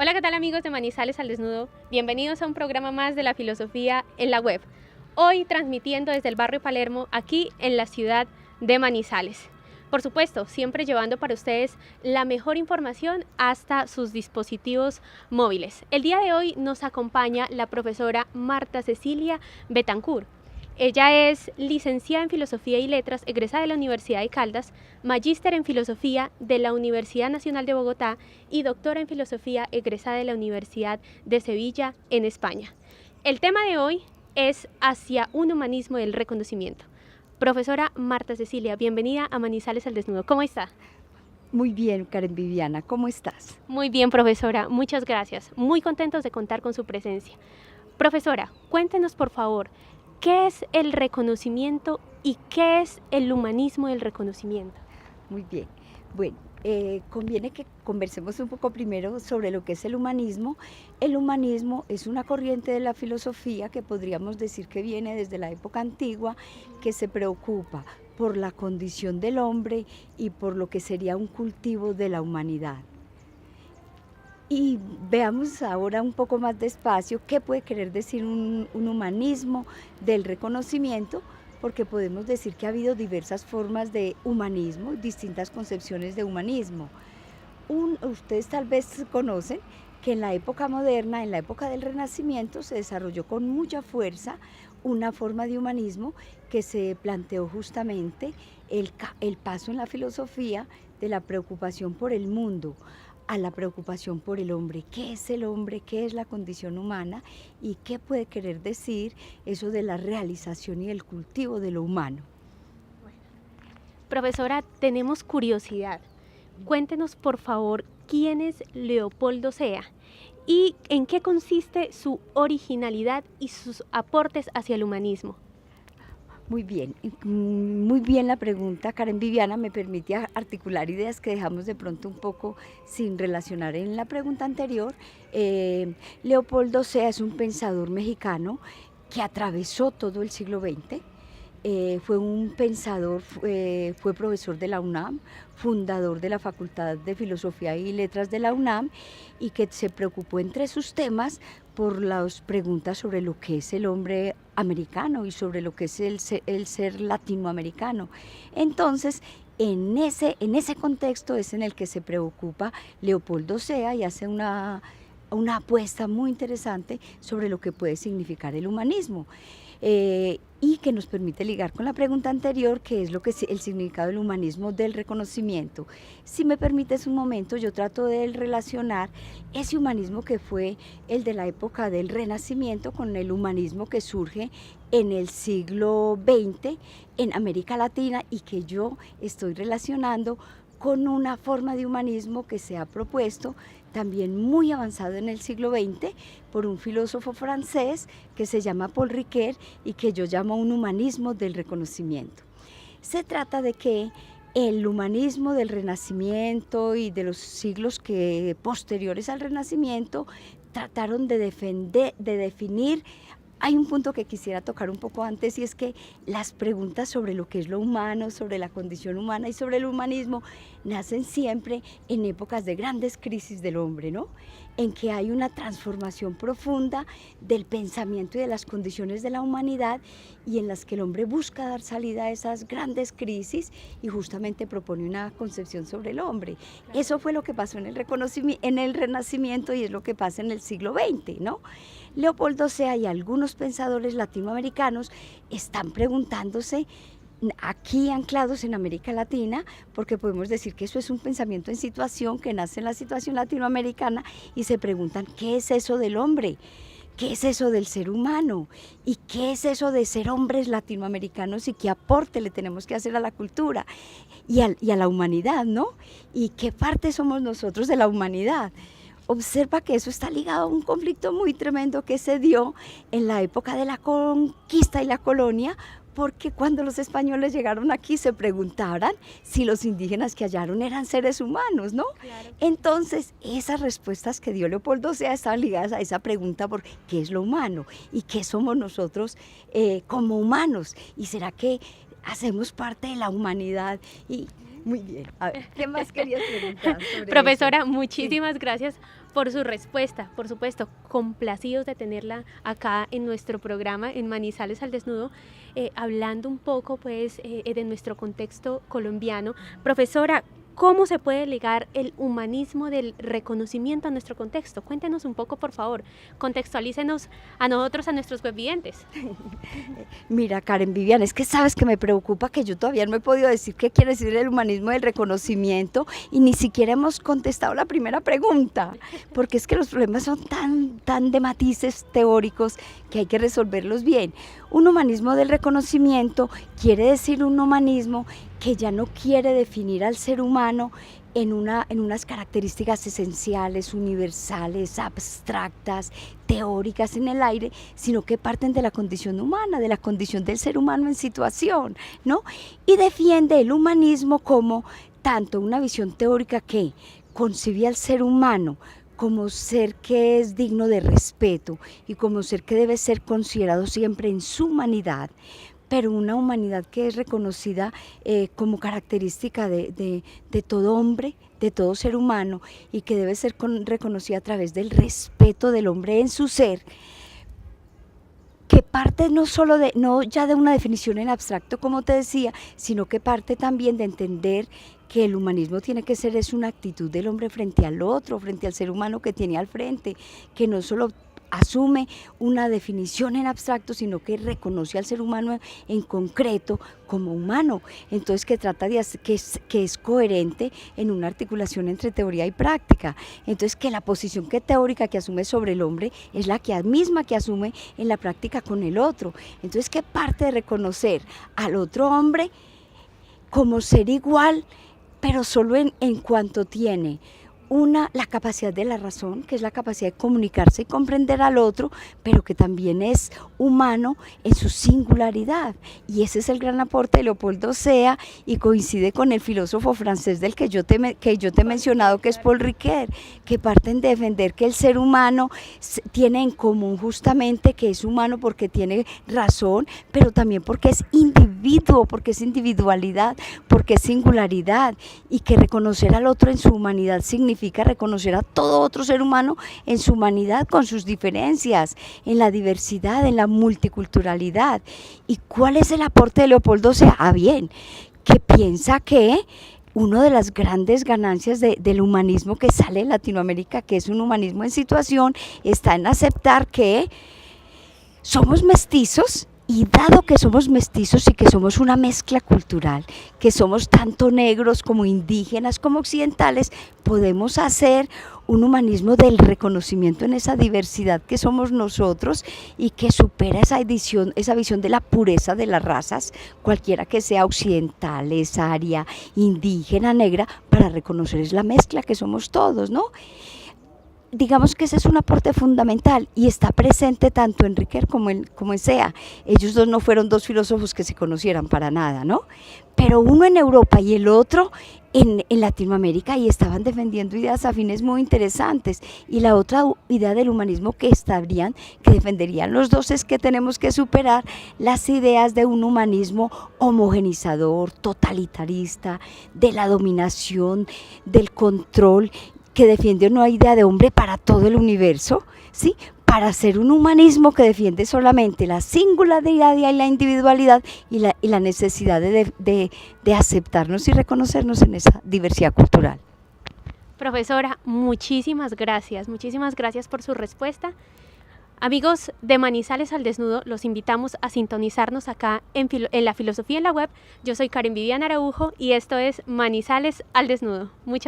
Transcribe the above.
Hola, ¿qué tal amigos de Manizales al Desnudo? Bienvenidos a un programa más de la filosofía en la web. Hoy transmitiendo desde el barrio Palermo, aquí en la ciudad de Manizales. Por supuesto, siempre llevando para ustedes la mejor información hasta sus dispositivos móviles. El día de hoy nos acompaña la profesora Marta Cecilia Betancourt. Ella es licenciada en Filosofía y Letras, egresada de la Universidad de Caldas, magíster en Filosofía de la Universidad Nacional de Bogotá y doctora en Filosofía egresada de la Universidad de Sevilla, en España. El tema de hoy es hacia un humanismo del reconocimiento. Profesora Marta Cecilia, bienvenida a Manizales al Desnudo. ¿Cómo está? Muy bien, Karen Viviana, ¿cómo estás? Muy bien, profesora, muchas gracias. Muy contentos de contar con su presencia. Profesora, cuéntenos por favor, ¿qué es el reconocimiento y qué es el humanismo del reconocimiento? Muy bien. Bueno, conviene que conversemos un poco primero sobre lo que es el humanismo. El humanismo es una corriente de la filosofía que podríamos decir que viene desde la época antigua, que se preocupa por la condición del hombre y por lo que sería un cultivo de la humanidad. Y veamos ahora un poco más despacio qué puede querer decir un humanismo del reconocimiento, porque podemos decir que ha habido diversas formas de humanismo, distintas concepciones de humanismo. Ustedes tal vez conocen que en la época moderna, en la época del Renacimiento, se desarrolló con mucha fuerza una forma de humanismo que se planteó justamente el paso en la filosofía de la preocupación por el mundo a la preocupación por el hombre. ¿Qué es el hombre? ¿Qué es la condición humana? ¿Y qué puede querer decir eso de la realización y el cultivo de lo humano? Bueno, profesora, tenemos curiosidad. Cuéntenos por favor quién es Leopoldo Sea y en qué consiste su originalidad y sus aportes hacia el humanismo. Muy bien la pregunta, Karen Viviana, me permite articular ideas que dejamos de pronto un poco sin relacionar en la pregunta anterior. Leopoldo Sea es un pensador mexicano que atravesó todo el siglo XX. Fue un pensador, fue profesor de la UNAM, fundador de la Facultad de Filosofía y Letras de la UNAM y que se preocupó entre sus temas por las preguntas sobre lo que es el hombre americano y sobre lo que es el ser latinoamericano. Entonces, en ese contexto es en el que se preocupa Leopoldo Sea y hace una apuesta muy interesante sobre lo que puede significar el humanismo. Y que nos permite ligar con la pregunta anterior, que es lo que es el significado del humanismo del reconocimiento. Si me permites un momento, yo trato de relacionar ese humanismo que fue el de la época del Renacimiento con el humanismo que surge en el siglo XX en América Latina y que yo estoy relacionando con una forma de humanismo que se ha propuesto también muy avanzado en el siglo XX por un filósofo francés que se llama Paul Ricoeur y que yo llamo un humanismo del reconocimiento. Se trata de que el humanismo del Renacimiento y de los siglos posteriores al Renacimiento trataron de definir. Hay un punto que quisiera tocar un poco antes y es que las preguntas sobre lo que es lo humano, sobre la condición humana y sobre el humanismo nacen siempre en épocas de grandes crisis del hombre, ¿no? En que hay una transformación profunda del pensamiento y de las condiciones de la humanidad y en las que el hombre busca dar salida a esas grandes crisis y justamente propone una concepción sobre el hombre. Claro. Eso fue lo que pasó en el Renacimiento y es lo que pasa en el siglo XX, ¿no? Leopoldo Sea y algunos pensadores latinoamericanos están preguntándose aquí anclados en América Latina, porque podemos decir que eso es un pensamiento en situación que nace en la situación latinoamericana y se preguntan ¿qué es eso del hombre? ¿Qué es eso del ser humano? ¿Y qué es eso de ser hombres latinoamericanos y qué aporte le tenemos que hacer a la cultura y a la humanidad, ¿no? ¿Y qué parte somos nosotros de la humanidad? Observa que eso está ligado a un conflicto muy tremendo que se dio en la época de la conquista y la colonia, porque cuando los españoles llegaron aquí se preguntaban si los indígenas que hallaron eran seres humanos, ¿no? Claro. Entonces, esas respuestas que dio Leopoldo Sea estaban ligadas a esa pregunta por qué es lo humano y qué somos nosotros como humanos, y será que hacemos parte de la humanidad. Y muy bien, a ver, ¿qué más querías preguntar sobre Profesora, eso? muchísimas gracias por su respuesta, por supuesto, complacidos de tenerla acá en nuestro programa en Manizales al Desnudo, hablando un poco pues de nuestro contexto colombiano. Profesora, ¿cómo se puede ligar el humanismo del reconocimiento a nuestro contexto? Cuéntenos un poco, por favor, contextualícenos a nosotros, a nuestros webvidentes. Mira, Karen Viviana, es que sabes que me preocupa que yo todavía no he podido decir qué quiere decir el humanismo del reconocimiento y ni siquiera hemos contestado la primera pregunta, porque es que los problemas son tan de matices teóricos que hay que resolverlos bien. Un humanismo del reconocimiento quiere decir un humanismo que ya no quiere definir al ser humano en unas características esenciales, universales, abstractas, teóricas en el aire, sino que parten de la condición humana, de la condición del ser humano en situación, ¿no? Y defiende el humanismo como tanto una visión teórica que concibe al ser humano como ser que es digno de respeto y como ser que debe ser considerado siempre en su humanidad, pero una humanidad que es reconocida como característica de todo hombre, de todo ser humano, y que debe ser reconocida a través del respeto del hombre en su ser, que parte no ya de una definición en abstracto, como te decía, sino que parte también de entender que el humanismo tiene que ser es una actitud del hombre frente al otro, frente al ser humano que tiene al frente, que no solo asume una definición en abstracto, sino que reconoce al ser humano en concreto como humano. Entonces que trata de que es coherente en una articulación entre teoría y práctica. Entonces que la posición teórica que asume sobre el hombre es la misma que asume en la práctica con el otro. Entonces que parte de reconocer al otro hombre como ser igual, pero solo en cuanto tiene la capacidad de la razón, que es la capacidad de comunicarse y comprender al otro, pero que también es humano en su singularidad. Y ese es el gran aporte de Leopoldo Sea y coincide con el filósofo francés del que yo te he mencionado, que es Paul Ricoeur, que parten de defender que el ser humano tiene en común justamente que es humano porque tiene razón, pero también porque es individuo, porque es individualidad, porque es singularidad, y que reconocer al otro en su humanidad significa reconocer a todo otro ser humano en su humanidad, con sus diferencias, en la diversidad, en la multiculturalidad. ¿Y cuál es el aporte de Leopoldo Sea? Bien, que piensa que una de las grandes ganancias del humanismo que sale de Latinoamérica, que es un humanismo en situación, está en aceptar que somos mestizos. Y dado que somos mestizos y que somos una mezcla cultural, que somos tanto negros como indígenas como occidentales, podemos hacer un humanismo del reconocimiento en esa diversidad que somos nosotros y que supera esa visión de la pureza de las razas, cualquiera que sea occidental, aria, indígena, negra, para reconocer la mezcla que somos todos, ¿no? Digamos que ese es un aporte fundamental y está presente tanto en Ricoeur como en Sea. Ellos dos no fueron dos filósofos que se conocieran para nada, ¿no? Pero uno en Europa y el otro en Latinoamérica, y estaban defendiendo ideas afines muy interesantes. Y la otra idea del humanismo que defenderían los dos es que tenemos que superar las ideas de un humanismo homogenizador, totalitarista, de la dominación, del control, que defiende una idea de hombre para todo el universo, ¿sí? Para ser un humanismo que defiende solamente la singularidad y la individualidad y la necesidad de aceptarnos y reconocernos en esa diversidad cultural. Profesora, muchísimas gracias por su respuesta. Amigos de Manizales al Desnudo, los invitamos a sintonizarnos acá en La Filosofía en la Web. Yo soy Karen Viviana Araujo y esto es Manizales al Desnudo. Muchas